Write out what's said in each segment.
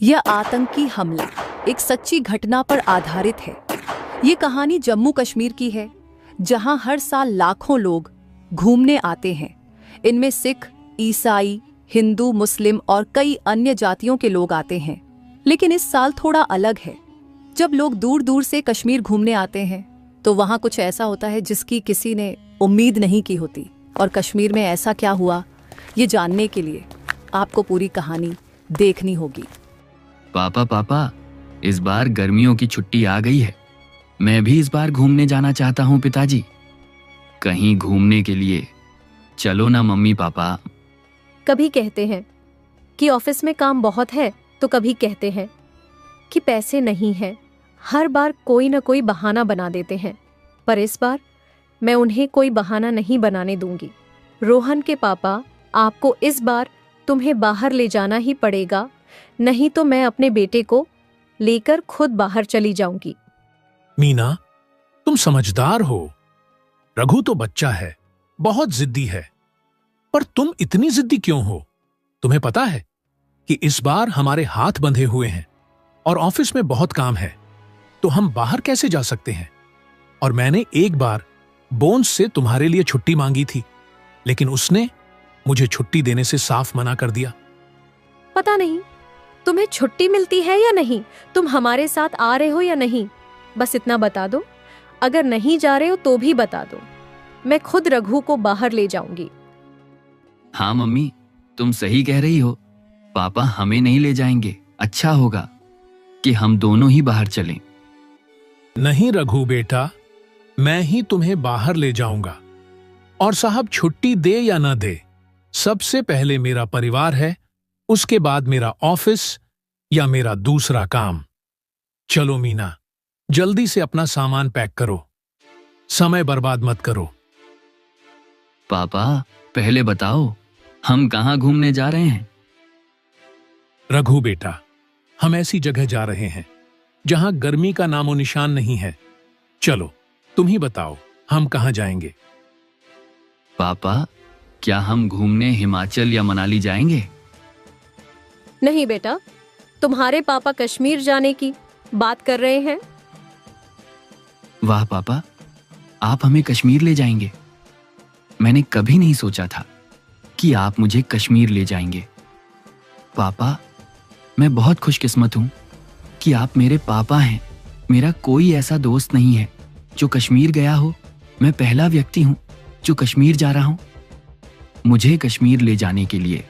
यह आतंकी हमला एक सच्ची घटना पर आधारित है। ये कहानी जम्मू कश्मीर की है, जहां हर साल लाखों लोग घूमने आते हैं। इनमें सिख, ईसाई, हिंदू, मुस्लिम और कई अन्य जातियों के लोग आते हैं। लेकिन इस साल थोड़ा अलग है। जब लोग दूर दूर से कश्मीर घूमने आते हैं तो वहां कुछ ऐसा होता है जिसकी किसी ने उम्मीद नहीं की होती। और कश्मीर में ऐसा क्या हुआ, ये जानने के लिए आपको पूरी कहानी देखनी होगी। पापा, इस बार गर्मियों की छुट्टी आ गई है। मैं भी इस बार घूमने जाना चाहता हूँ पिताजी। कहीं घूमने के लिए चलो ना मम्मी पापा। कभी कहते हैं कि ऑफिस में काम बहुत है, तो कभी कहते हैं कि पैसे नहीं हैं। हर बार कोई ना कोई बहाना बना देते हैं, पर इस बार मैं उन्हें कोई बहाना नहीं बनाने दूंगी। रोहन के पापा, आपको इस बार तुम्हें बाहर ले जाना ही पड़ेगा, नहीं तो मैं अपने बेटे को लेकर खुद बाहर चली जाऊंगी। मीना, तुम समझदार हो। रघु तो बच्चा है, बहुत जिद्दी है, पर तुम इतनी जिद्दी क्यों हो? तुम्हें पता है कि इस बार हमारे हाथ बंधे हुए हैं और ऑफिस में बहुत काम है, तो हम बाहर कैसे जा सकते हैं? और मैंने एक बार बोन्स से तुम्हारे लिए छुट्टी मांगी थी, लेकिन उसने मुझे छुट्टी देने से साफ मना कर दिया। पता नहीं तुम्हें छुट्टी मिलती है या नहीं, तुम हमारे साथ आ रहे हो या नहीं, बस इतना बता दो। अगर नहीं जा रहे हो तो भी बता दो, मैं खुद रघु को बाहर ले जाऊंगी। हाँ मम्मी, तुम सही कह रही हो। पापा हमें नहीं ले जाएंगे। अच्छा होगा कि हम दोनों ही बाहर चलें। नहीं रघु बेटा, मैं ही तुम्हें बाहर ले जाऊंगा। और साहब, छुट्टी दे या ना दे, सबसे पहले मेरा परिवार है, उसके बाद मेरा ऑफिस या मेरा दूसरा काम। चलो मीना, जल्दी से अपना सामान पैक करो, समय बर्बाद मत करो। पापा पहले बताओ, हम कहाँ घूमने जा रहे हैं? रघु बेटा, हम ऐसी जगह जा रहे हैं जहां गर्मी का नामो निशान नहीं है। चलो तुम ही बताओ, हम कहां जाएंगे? पापा, क्या हम घूमने हिमाचल या मनाली जाएंगे? नहीं बेटा, तुम्हारे पापा कश्मीर जाने की बात कर रहे हैं। वाह पापा, आप हमें कश्मीर ले जाएंगे। मैंने कभी नहीं सोचा था कि आप मुझे कश्मीर ले जाएंगे। पापा, मैं बहुत खुशकिस्मत हूं कि आप मेरे पापा हैं। मेरा कोई ऐसा दोस्त नहीं है जो कश्मीर गया हो। मैं पहला व्यक्ति हूं जो कश्मीर जा रहा हूं। मुझे कश्मीर ले जाने के लिए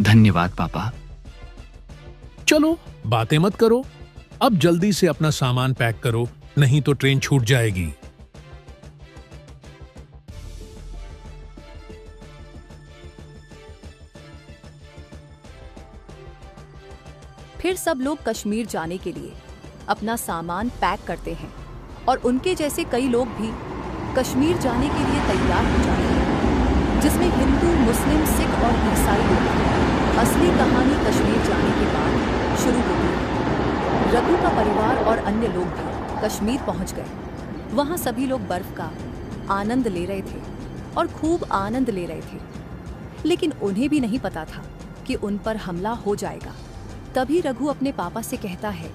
धन्यवाद पापा। चलो बातें मत करो, अब जल्दी से अपना सामान पैक करो, नहीं तो ट्रेन छूट जाएगी। फिर सब लोग कश्मीर जाने के लिए अपना सामान पैक करते हैं और उनके जैसे कई लोग भी कश्मीर जाने के लिए तैयार हो जाते हैं, जिसमें हिंदू, मुस्लिम, सिख और ईसाई लोग हैं। असली कहानी कश्मीर जाने के बाद शुरू होती है। रघु का परिवार और अन्य लोग भी कश्मीर पहुंच गए। वहां सभी लोग बर्फ का आनंद ले रहे थे और खूब आनंद ले रहे थे, लेकिन उन्हें भी नहीं पता था कि उन पर हमला हो जाएगा। तभी रघु अपने पापा से कहता है,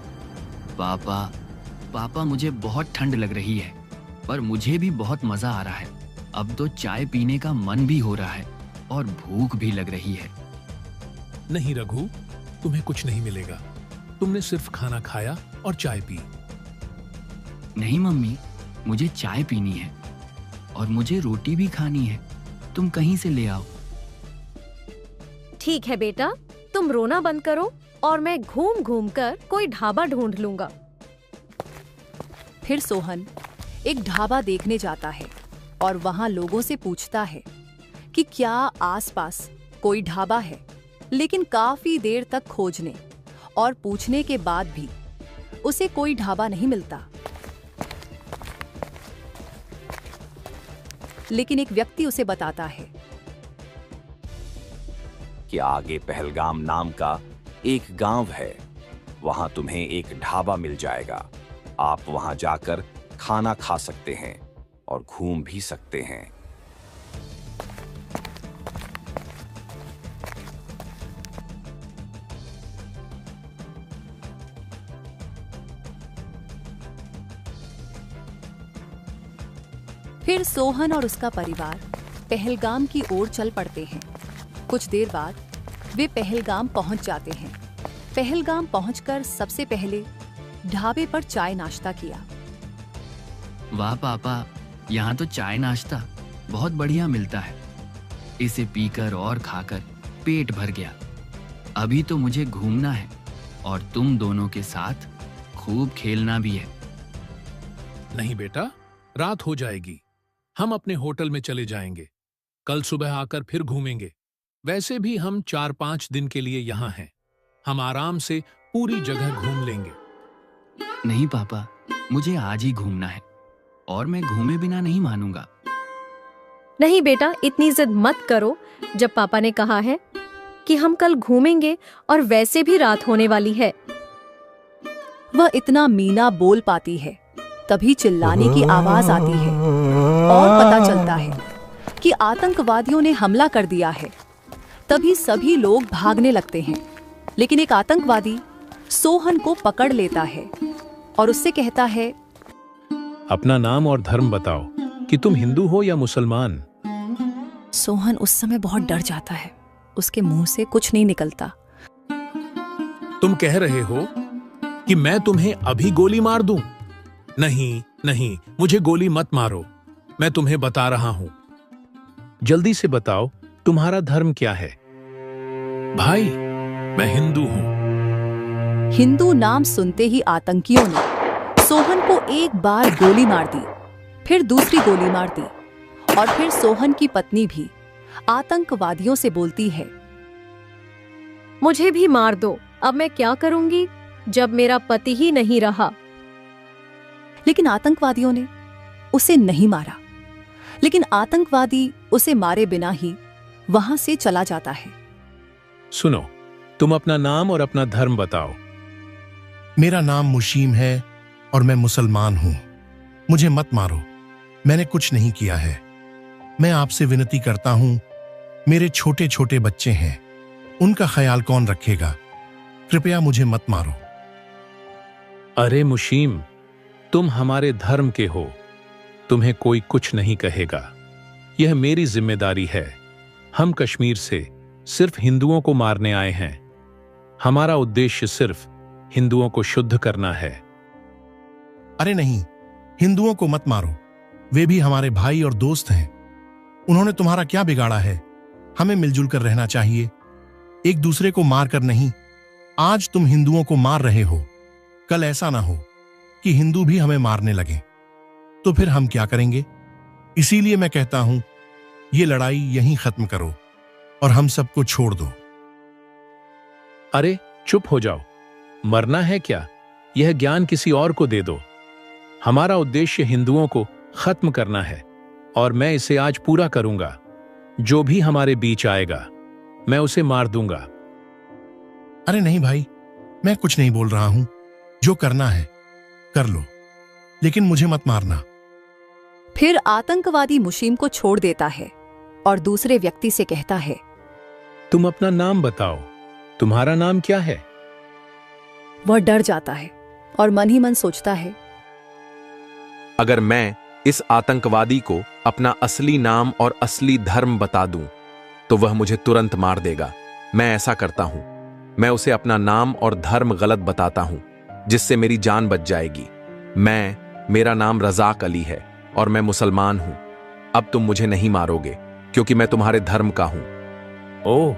पापा मुझे बहुत ठंड लग रही है, पर मुझे भी बहुत मजा आ रहा है। अब तो चाय पीने का मन भी हो रहा है और भूख भी लग रही है। नहीं रघु, तुम्हें कुछ नहीं मिलेगा। तुमने सिर्फ खाना खाया और चाय पी। नहीं मम्मी, मुझे चाय पीनी है और मुझे रोटी भी खानी है। तुम कहीं से ले आओ। ठीक है बेटा, तुम रोना बंद करो और मैं घूम घूम कर कोई ढाबा ढूंढ लूंगा। फिर सोहन एक ढाबा देखने जाता है और वहां लोगों से पूछता है कि क्या आसपास कोई ढाबा है, लेकिन काफी देर तक खोजने और पूछने के बाद भी उसे कोई ढाबा नहीं मिलता। लेकिन एक व्यक्ति उसे बताता है कि आगे पहलगाम नाम का एक गांव है, वहां तुम्हें एक ढाबा मिल जाएगा। आप वहां जाकर खाना खा सकते हैं और घूम भी सकते हैं। फिर सोहन और उसका परिवार पहलगाम की ओर चल पड़ते हैं। कुछ देर बाद वे पहलगाम पहुंच जाते हैं। पहलगाम पहुंचकर सबसे पहले ढाबे पर चाय नाश्ता किया। वाह पापा, यहाँ तो चाय नाश्ता बहुत बढ़िया मिलता है। इसे पीकर और खाकर पेट भर गया। अभी तो मुझे घूमना है और तुम दोनों के साथ खूब खेलना भी है। नहीं बेटा, रात हो जाएगी। हम अपने होटल में चले जाएंगे। कल सुबह आकर फिर घूमेंगे। वैसे भी हम 4-5 दिन के लिए यहाँ हैं। हम आराम से पूरी जगह घूम लेंगे। नहीं पापा, मुझे आज ही घूमना है और मैं घूमे बिना नहीं मानूंगा। नहीं बेटा, इतनी जिद मत करो। जब पापा ने कहा है कि हम कल घूमेंगे और वैसे भी रात होने वाली है। वह इतना मीना बोल पाती है, तभी चिल्लाने की आवाज आती है और पता चलता है कि आतंकवादियों ने हमला कर दिया है। तभी सभी लोग भागने लगते हैं, लेकिन एक आतंकवादी सोहन को पकड़ लेता है और उससे कहता है, अपना नाम और धर्म बताओ कि तुम हिंदू हो या मुसलमान। सोहन उस समय बहुत डर जाता है। उसके मुंह से कुछ नहीं निकलता। तुम कह रहे हो कि मैं तुम्हें अभी गोली मार दूं? नहीं नहीं, मुझे गोली मत मारो। मैं तुम्हें बता रहा हूं। जल्दी से बताओ, तुम्हारा धर्म क्या है? भाई, मैं हिंदू हूं। हिंदू नाम सुनते ही आतंकियों ने सोहन को एक बार गोली मार दी, फिर दूसरी गोली मार दी और फिर सोहन की पत्नी भी आतंकवादियों से बोलती है, मुझे भी मार दो। अब मैं क्या करूंगी जब मेरा पति ही नहीं रहा। लेकिन आतंकवादियों ने उसे नहीं मारा। लेकिन आतंकवादी उसे मारे बिना ही वहां से चला जाता है। सुनो, तुम अपना नाम और अपना धर्म बताओ। मेरा नाम मुशीम है और मैं मुसलमान हूं। मुझे मत मारो, मैंने कुछ नहीं किया है। मैं आपसे विनती करता हूं, मेरे छोटे छोटे बच्चे हैं, उनका ख्याल कौन रखेगा? कृपया मुझे मत मारो। अरे मुशीम, तुम हमारे धर्म के हो, तुम्हें कोई कुछ नहीं कहेगा। यह मेरी जिम्मेदारी है। हम कश्मीर से सिर्फ हिंदुओं को मारने आए हैं। हमारा उद्देश्य सिर्फ हिंदुओं को शुद्ध करना है। अरे नहीं, हिंदुओं को मत मारो। वे भी हमारे भाई और दोस्त हैं। उन्होंने तुम्हारा क्या बिगाड़ा है? हमें मिलजुल कर रहना चाहिए, एक दूसरे को मार कर नहीं। आज तुम हिंदुओं को मार रहे हो, कल ऐसा ना हो कि हिंदू भी हमें मारने लगे, तो फिर हम क्या करेंगे? इसीलिए मैं कहता हूं, ये लड़ाई यहीं खत्म करो और हम सबको छोड़ दो। अरे चुप हो जाओ। मरना है क्या? यह ज्ञान किसी और को दे दो। हमारा उद्देश्य हिंदुओं को खत्म करना है और मैं इसे आज पूरा करूंगा। जो भी हमारे बीच आएगा, मैं उसे मार दूंगा। अरे नहीं भाई, मैं कुछ नहीं बोल रहा हूं। जो करना है कर लो, लेकिन मुझे मत मारना। फिर आतंकवादी मुशीम को छोड़ देता है और दूसरे व्यक्ति से कहता है, तुम अपना नाम बताओ। तुम्हारा नाम क्या है? वह डर जाता है और मन ही मन सोचता है, अगर मैं इस आतंकवादी को अपना असली नाम और असली धर्म बता दूं, तो वह मुझे तुरंत मार देगा। मैं ऐसा करता हूं, मैं उसे अपना नाम और धर्म गलत बताता हूं, जिससे मेरी जान बच जाएगी। मेरा नाम रज़ाक अली है और मैं मुसलमान हूं। अब तुम मुझे नहीं मारोगे क्योंकि मैं तुम्हारे धर्म का हूं। ओह,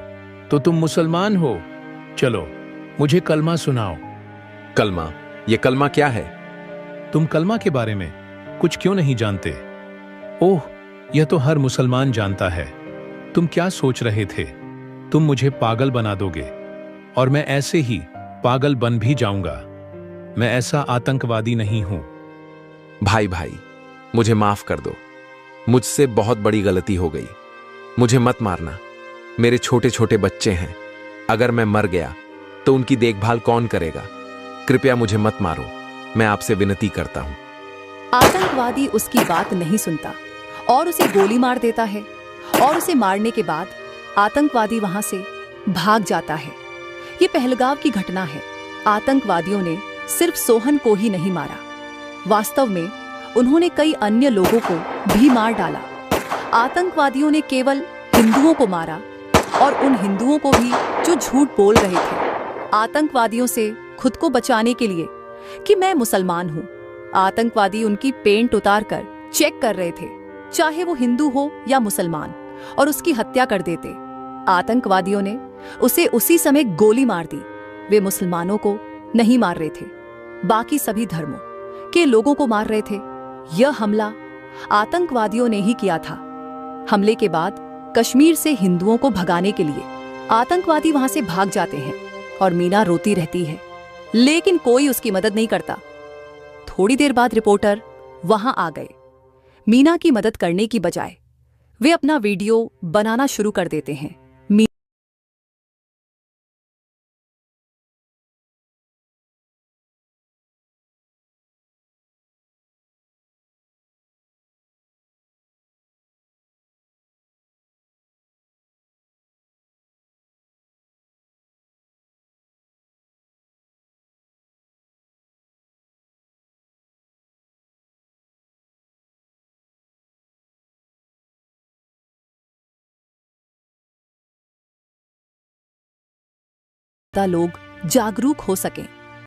तो तुम मुसलमान हो? चलो, मुझे कलमा सुनाओ। कलमा? ये कलमा क्या है? तुम कलमा के बारे में कुछ क्यों नहीं जानते? ओह, यह तो हर मुसलमान जानता है। तुम क्या सोच रहे थे? तुम मुझे पागल बना दोगे और मैं ऐसे ही पागल बन भी जाऊंगा। मैं ऐसा आतंकवादी नहीं हूं। भाई, मुझे माफ कर दो। मुझसे बहुत बड़ी गलती हो गई। मुझे मत मारना। मेरे छोटे छोटे बच्चे हैं। अगर मैं मर गया तो उनकी देखभाल कौन करेगा? कृपया मुझे मत मारो, मैं आपसे विनती करता हूं। आतंकवादी उसकी बात नहीं सुनता और उसे गोली मार देता है और उसे मारने के बाद आतंकवादी वहां से भाग जाता है। ये पहलगाम की घटना है। आतंकवादियों ने सिर्फ सोहन को ही नहीं मारा, वास्तव में उन्होंने कई अन्य लोगों को भी मार डाला। आतंकवादियों ने केवल हिंदुओं को मारा और उन हिंदुओं को भी जो झूठ बोल रहे थे आतंकवादियों से खुद को बचाने के लिए कि मैं मुसलमान हूँ। आतंकवादी उनकी पेंट उतार कर चेक कर रहे थे, चाहे वो हिंदू हो या मुसलमान, और उसकी हत्या कर देते। आतंकवादियों ने उसे उसी समय गोली मार दी। वे मुसलमानों को नहीं मार रहे थे, बाकी सभी धर्मों के लोगों को मार रहे थे। यह हमला आतंकवादियों ने ही किया था। हमले के बाद कश्मीर से हिंदुओं को भगाने के लिए आतंकवादी वहां से भाग जाते हैं और मीना रोती रहती है, लेकिन कोई उसकी मदद नहीं करता। थोड़ी देर बाद रिपोर्टर वहां आ गए। मीना की मदद करने की बजाय वे अपना वीडियो बनाना शुरू कर देते हैं। लोग जागरूक हो सकें।